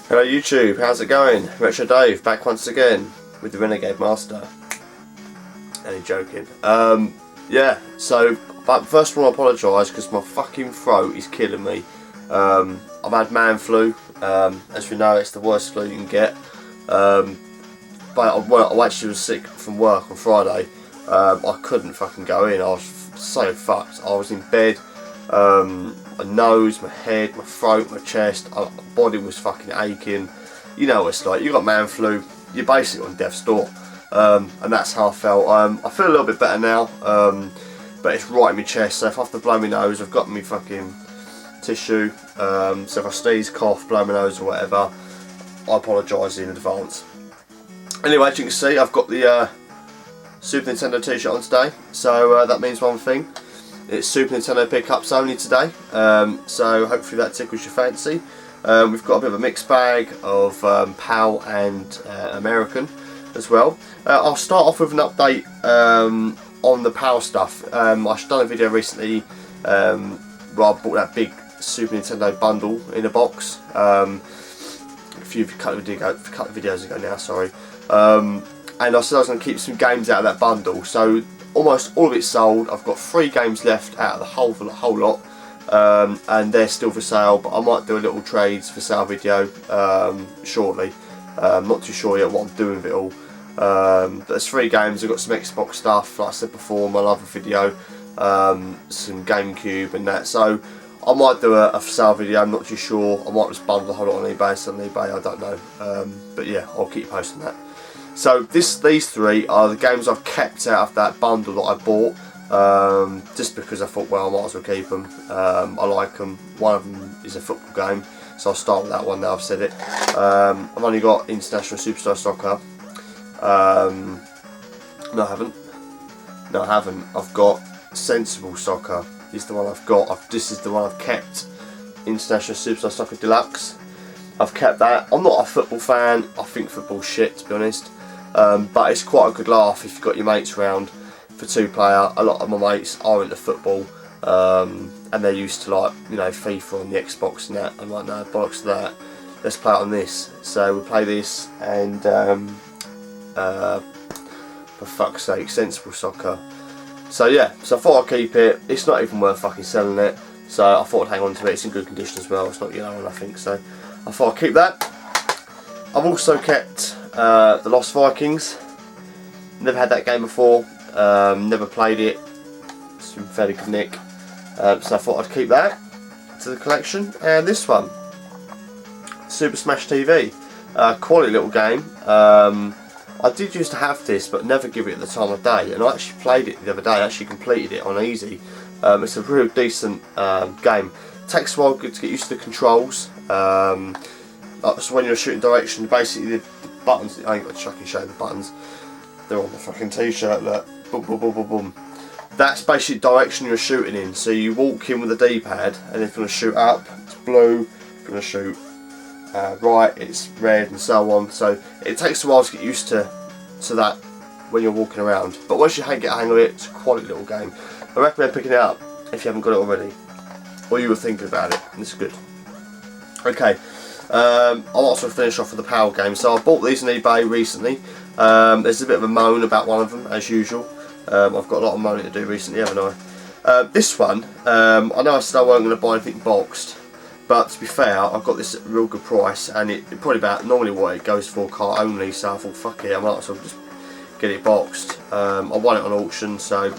Hello YouTube, how's it going? Retro Dave back once again with the Renegade Master. Only joking. Yeah, so but first of all I apologise because my fucking throat is killing me. I've had man flu. As we know, it's the worst flu you can get. But I actually was sick from work on Friday. I couldn't fucking go in. I was so fucked. I was in bed. My nose, my head, my throat, my chest, my body was fucking aching. You know what it's like. You got man flu. You're basically on death's door. And that's how I felt. I feel a little bit better now. But it's right in my chest. So if I have to blow my nose, I've got me fucking tissue. So if I sneeze, cough, blow my nose or whatever, I apologise in advance. Anyway, as you can see, I've got the Super Nintendo t-shirt on today. So that means one thing. It's Super Nintendo pickups only today, so hopefully that tickles your fancy. We've got a bit of a mixed bag of PAL and American as well. I'll start off with an update on the PAL stuff. I've done a video recently where I bought that big Super Nintendo bundle in a box a couple of videos ago now, sorry. And I said I was going to keep some games out of that bundle, so almost all of it's sold. I've got 3 games left out of the whole lot, and they're still for sale, but I might do a little trades for sale video shortly. Not too sure yet what I'm doing with it all. But there's 3 games. I've got some Xbox stuff, like I said before in my other video, some GameCube and that, so I might do a for sale video. I'm not too sure. I might just bundle the whole lot on eBay, so on eBay, I don't know. But yeah, I'll keep posting that. So these 3 are the games I've kept out of that bundle that I bought, just because I thought, well, I might as well keep them. I like them. One of them is a football game, so I'll start with that one now I've said it. I've only got International Superstar Soccer. No, I haven't. No, I haven't. I've got Sensible Soccer. Is the one I've got. This is the one I've kept. International Superstar Soccer Deluxe. I've kept that. I'm not a football fan. I think football's shit, to be honest. But it's quite a good laugh if you've got your mates round for 2-player. A lot of my mates are into football, and they're used to, like, you know, FIFA on the Xbox and that. I'm like, no, bollocks to that. Let's play it on this. So we play this, and for fuck's sake, Sensible Soccer. So yeah, so I thought I'd keep it. It's not even worth fucking selling it, so I thought I'd hang on to it. It's in good condition as well. It's not yellow or nothing, so I thought I'd keep that. I've also kept the Lost Vikings. Never had that game before, never played it. It's in fairly good nick, so I thought I'd keep that to the collection. And this one, Super Smash TV, quality little game. I did used to have this, but never give it the time of day, and I actually played it the other day. I actually completed it on easy. It's a real decent game. Takes a while to get used to the controls. So when you're shooting direction, basically the buttons, I ain't got to fucking show the buttons, they're on the fucking t-shirt, look, boom, boom, boom, boom, boom. That's basically direction you're shooting in, so you walk in with the D-pad, and if you want to shoot up, it's blue, if you want to shoot right, it's red, and so on. So it takes a while to get used to that when you're walking around, but once you get a hang of it, it's a quality little game. I recommend picking it up if you haven't got it already, or you were thinking about it, and it's good. Okay. I'll also finish off with the PAL game. So I bought these on eBay recently. There's a bit of a moan about one of them, as usual. I've got a lot of moaning to do recently, haven't I? This one, I know I said I wasn't going to buy anything boxed, but to be fair, I've got this at a real good price, and it probably about normally what it goes for car only, so I thought, fuck it, I might as well just get it boxed. I won it on auction, so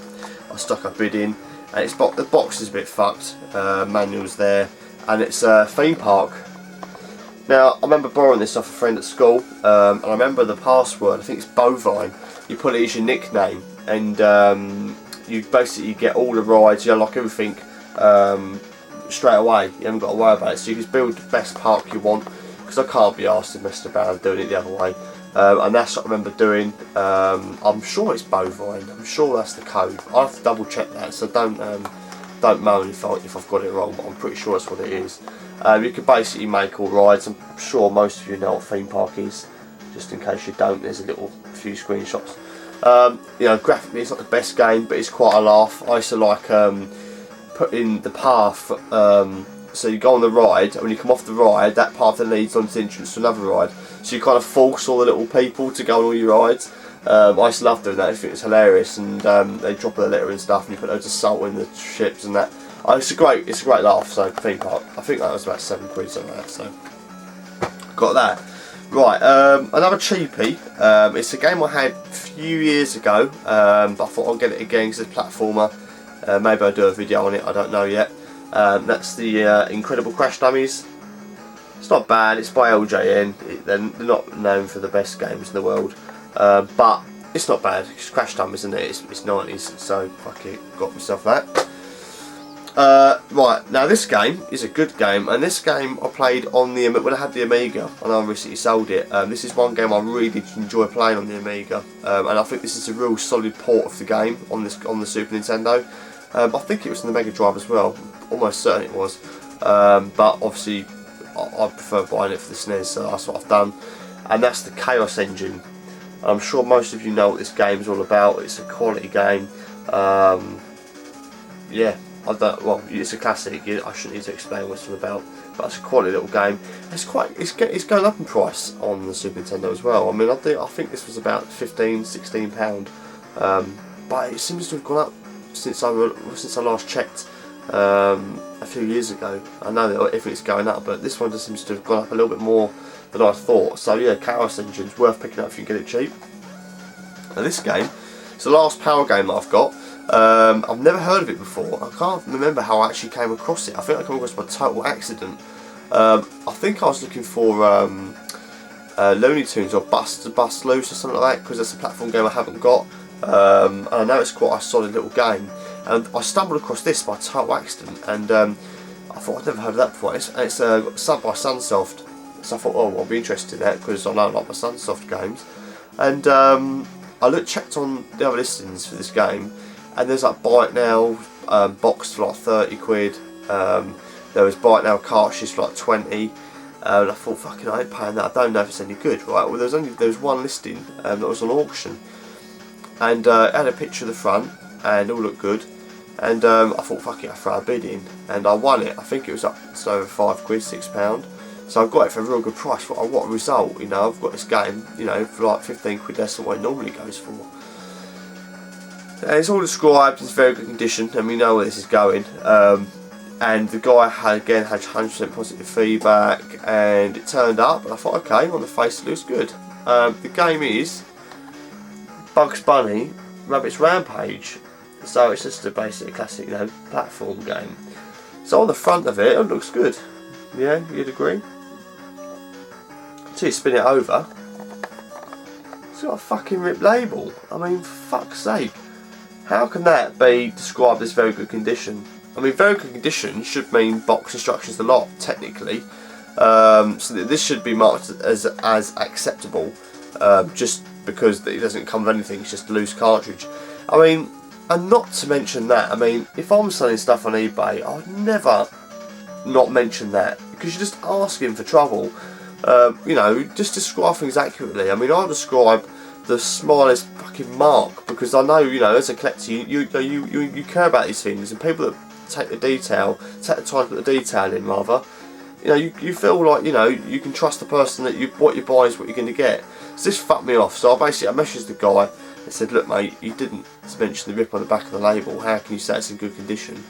I stuck a bid in, and the box is a bit fucked. Manual's there, and it's a theme park. Now, I remember borrowing this off a friend at school, and I remember the password, I think it's Bovine. You put it as your nickname, and you basically get all the rides, you unlock everything straight away. You haven't got to worry about it, so you can build the best park you want, because I can't be asked to mess about and doing it the other way. And that's what I remember doing. I'm sure it's Bovine, I'm sure that's the code. I have to double check that, so don't moan if I've got it wrong, but I'm pretty sure that's what it is. You can basically make all rides. I'm sure most of you know what theme park is. Just in case you don't, there's a few screenshots. You know, graphically it's not the best game, but it's quite a laugh. I used to like put in the path So you go on the ride, and when you come off the ride, that path then leads on to the entrance to another ride. So you kind of force all the little people to go on all your rides. I used to love doing that. I think it's hilarious, and they drop a litter and stuff, and you put loads of salt in the ships and that. It's a great laugh. So theme park. I think that was about £7 something like that. So got that. Right, another cheapie. It's a game I had a few years ago, but I thought I'll get it again because it's a platformer. Maybe I'll do a video on it. I don't know yet. That's the Incredible Crash Dummies. It's not bad. It's by LJN. They're not known for the best games in the world, but it's not bad. It's Crash Dummies, isn't it? It's 90s, so fuck it, got myself that. Right, now this game is a good game, and this game I played on the when I had the Amiga, and I recently sold it. This is one game I really did enjoy playing on the Amiga, and I think this is a real solid port of the game on the Super Nintendo. I think it was on the Mega Drive as well. Almost certain it was, but obviously I prefer buying it for the SNES, so that's what I've done. And that's the Chaos Engine. I'm sure most of you know what this game is all about. It's a quality game. Yeah, well, it's a classic. I shouldn't need to explain what it's all about, but it's a quality little game. It's going up in price on the Super Nintendo as well. I mean, I think this was about £15–16, but it seems to have gone up since I last checked a few years ago. I know that everything's going up, but this one just seems to have gone up a little bit more than I thought. So yeah, Chaos Engine's worth picking up if you can get it cheap. Now this game, it's the last Power game that I've got. I've never heard of it before. I can't remember how I actually came across it. I think I came across it by total accident. I think I was looking for Looney Tunes or Bust Loose or something like that, because that's a platform game I haven't got. And I know it's quite a solid little game, and I stumbled across this by total accident, and I thought I'd never heard of that before. It's subbed by Sunsoft, so I thought, oh, I'll be interested in that because I know I like my Sunsoft games. And I checked on the other listings for this game, and there's like Buy It Now boxed for like £30. There was Buy It Now cartridges for like 20. And I thought, fucking, I ain't paying that. I don't know if it's any good, right? Well, there was one listing that was on auction, and it had a picture of the front, and it all looked good. And I thought, fuck it, I'll throw a bid in, and I won it. I think it was up to over £5, £6. So I got it for a real good price. What a result, you know. I've got this game, you know, for like £15 less than what it normally goes for. And it's all described, it's very good condition, and we know where this is going. And the guy had 100% positive feedback, and it turned up, and I thought, okay, on the face it looks good. The game is Bugs Bunny Rabbit's Rampage, so it's just a basic classic, you know, platform game. So on the front of it looks good. Yeah, you'd agree? Until you spin it over, it's got a fucking ripped label. I mean, fuck's sake. How can that be described as very good condition? I mean, very good condition should mean box instructions a lot, technically. So this should be marked as acceptable, just because it doesn't come with anything, it's just a loose cartridge. I mean, and not to mention that, I mean, if I'm selling stuff on eBay, I would never not mention that, because you're just asking for trouble. You know, just describe things accurately. I mean, I'll describe the smallest fucking mark, because I know, you know, as a collector, you care about these things, and people that take the time to put the detail in, rather, you know, you feel like, you know, you can trust the person that what you buy is what you're going to get. So this fucked me off. So I messaged the guy and said, look mate, you didn't mention the rip on the back of the label, how can you say it's in good condition?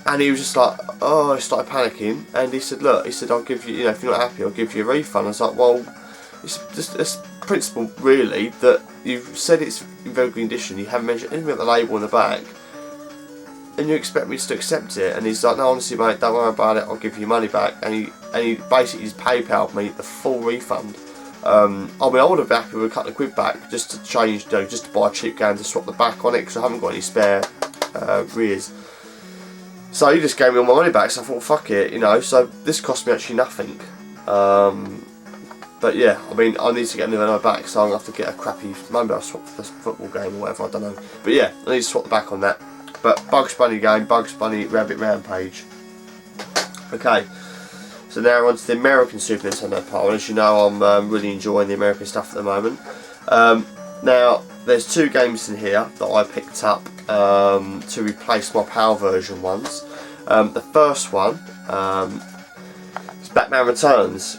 And he was just like, oh, I started panicking, and he said, look, I'll give you, you know, if you're not happy, I'll give you a refund. I was like, well, it's just this principle really, that you've said it's in very good condition, you haven't mentioned anything about the label on the back, and you expect me to accept it. And he's like, no, honestly mate, don't worry about it, I'll give you your money back. And he basically just PayPal'd me the full refund. I mean, I would have been happy with a couple of quid back, just to change, you know, just to buy a cheap game to swap the back on it, because I haven't got any spare rears. So he just gave me all my money back, so I thought, fuck it, you know. So this cost me actually nothing. But yeah, I mean, I need to get another back, so I'm going to have to get a crappy, maybe I'll swap this football game or whatever, I don't know. But yeah, I need to swap the back on that. But Bugs Bunny game, Bugs Bunny Rabbit Rampage. Okay, so now we're on to the American Super Nintendo part. As you know, I'm really enjoying the American stuff at the moment. Now, there's two games in here that I picked up to replace my PAL version ones. The first one It's Batman Returns.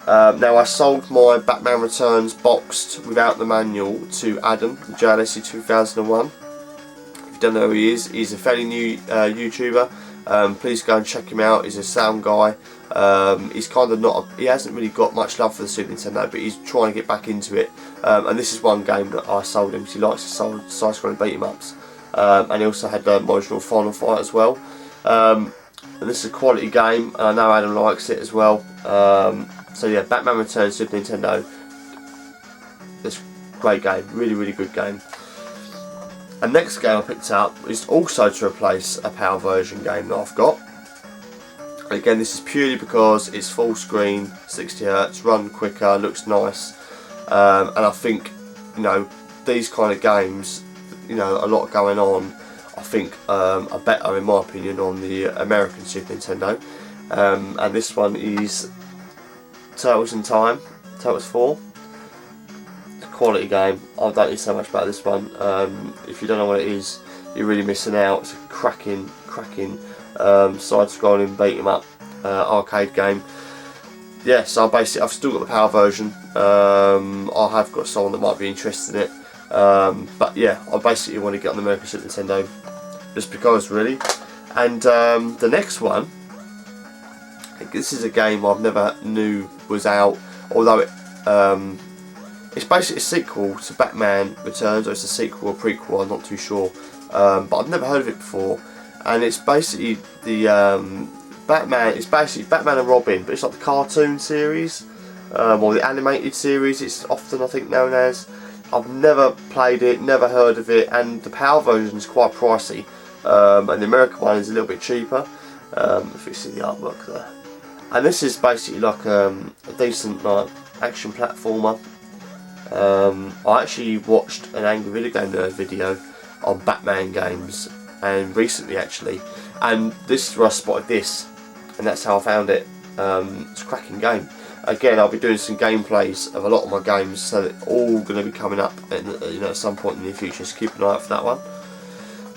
Now I sold my Batman Returns boxed without the manual to Adam, the JLSE 2001. If you don't know who he is, he's a fairly new YouTuber. Please go and check him out. He's a sound guy. He's kind of he hasn't really got much love for the Super Nintendo, but he's trying to get back into it. And this is one game that I sold him because he likes the side-scrolling beat 'em ups. And he also had the original Final Fight as well. And this is a quality game, and I know Adam likes it as well. So yeah, Batman Returns Super Nintendo. It's a great game, really good game. And next game I picked up is also to replace a PAL version game that I've got. Again, this is purely because it's full screen, 60Hz, run quicker, looks nice, and I think, you know, these kind of games, you know, a lot going on, I think are better in my opinion on the American Super Nintendo. And this one is Turtles in Time, Turtles 4. It's a quality game. I don't need so much about this one. If you don't know what it is, you're really missing out. It's a cracking side-scrolling beat 'em up arcade game. Yeah, so basically I've still got the PAL version. I have got someone that might be interested in it. But yeah, I basically want to get on the American Super Nintendo just because, really. And the next one, this is a game I've never knew was out, although it's basically a sequel to Batman Returns, or it's a sequel or prequel, I'm not too sure. But I've never heard of it before, and it's basically the Batman. It's basically Batman and Robin, but it's like the cartoon series or the animated series. It's often, I think, known as. I've never played it, never heard of it, and the PAL version is quite pricey, and the American one is a little bit cheaper. If you see the artwork there, and this is basically like a decent like action platformer. I actually watched an Angry Video Game Nerd video on Batman games, and recently actually, and this is where I spotted this, and that's how I found it. It's a cracking game. Again, I'll be doing some gameplays of a lot of my games, so they're all going to be coming up at some point in the future, so keep an eye out for that one.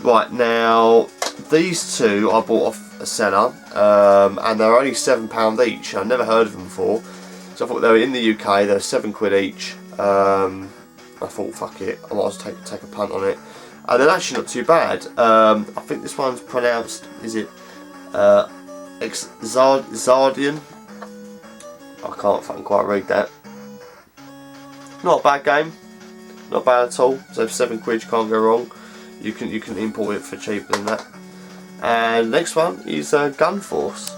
Right, now these two I bought off a seller, and they're only £7 each. I've never heard of them before, so I thought they were in the UK. They're £7 each. I thought, fuck it, I might as well take a punt on it, and they're actually not too bad. I think this one's pronounced, is it Zardian? I can't fucking quite read that. Not a bad game, not bad at all. So for £7 you can't go wrong. You can import it for cheaper than that. And next one is Gun Force.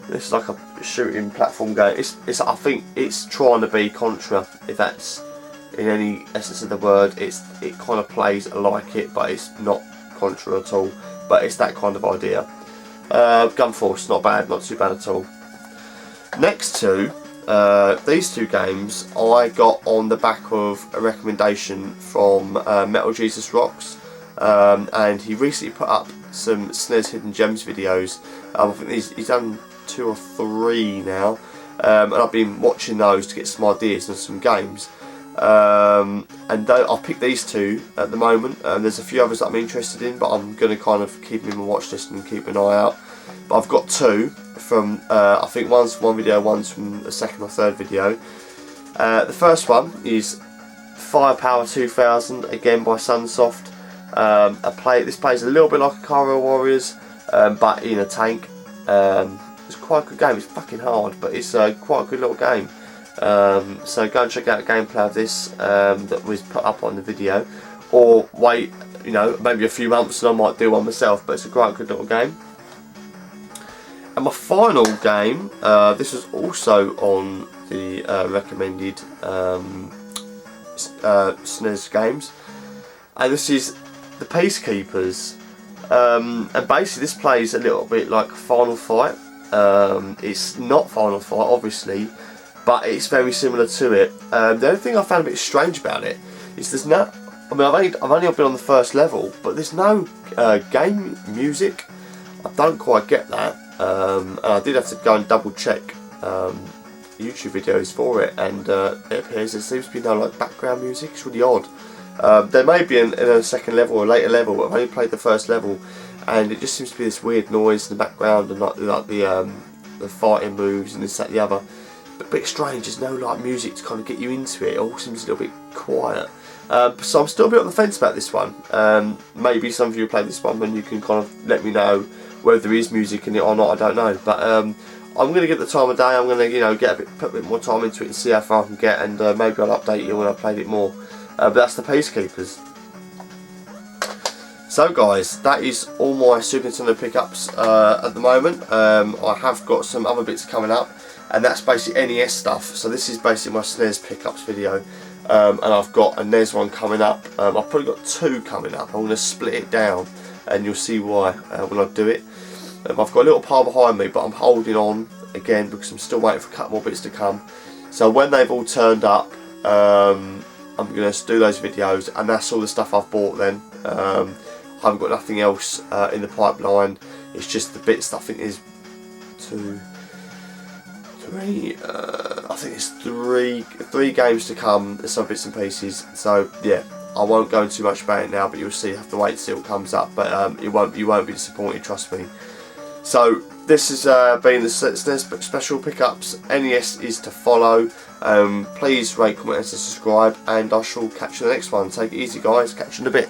This is like a shooting platform game. I think it's trying to be Contra, if that's in any essence of the word. It kind of plays like it, but it's not Contra at all. But it's that kind of idea. Gun Force, not bad, not too bad at all. Next to these two games I got on the back of a recommendation from Metal Jesus Rocks, and he recently put up some SNES Hidden Gems videos. I think he's done 2 or 3 now, and I've been watching those to get some ideas on some games. And I've picked these two at the moment. There's a few others that I'm interested in, but I'm going to kind of keep them in my watch list and keep an eye out. But I've got 2 from, I think one's from one video, one's from a second or third video. The first one is Firepower 2000, again by Sunsoft. This plays a little bit like a Cairo Warriors, but in a tank. It's quite a good game. It's fucking hard, but it's quite a good little game. So go and check out a gameplay of this that was put up on the video, or wait, maybe a few months and I might do one myself. But it's a quite good little game. And my final game, this was also on the recommended SNES games, and this is the Peacekeepers. And basically this plays a little bit like Final Fight. It's not Final Fight, obviously, but it's very similar to it. The only thing I found a bit strange about it is there's no, I mean, I've only been on the first level, but there's no game music. I don't quite get that. And I did have to go and double check YouTube videos for it, and it appears there seems to be no like background music. It's really odd. There may be in a second level or later level, but I've only played the first level, and it just seems to be this weird noise in the background, and like the fighting moves and this, that, the other. But a bit strange. There's no like music to kind of get you into it. It all seems a little bit quiet. So I'm still a bit on the fence about this one. Maybe some of you play this one and you can kind of let me know whether there is music in it or not. I don't know, but I'm going to give it the time of day. I'm going to, you know, put a bit more time into it and see how far I can get, and maybe I'll update you when I've played it more. But that's the Peacekeepers. So guys, that is all my Super Nintendo pickups at the moment. I have got some other bits coming up, and that's basically NES stuff. So this is basically my SNES pickups video, and I've got a NES one coming up. I've probably got 2 coming up. I'm going to split it down, and you'll see why when I do it. I've got a little pile behind me, but I'm holding on again because I'm still waiting for a couple more bits to come. So when they've all turned up, I'm going to do those videos, and that's all the stuff I've bought then. I haven't got nothing else in the pipeline. It's just the bits that I think is 2, 3. I think it's three games to come. There's some bits and pieces. So yeah, I won't go into too much about it now, but you'll see. You have to wait to see what comes up. But you won't be disappointed. Trust me. So this has been the SNES special pickups. NES is to follow. Please rate, comment, and subscribe, and I shall catch you in the next one. Take it easy, guys. Catch you in a bit.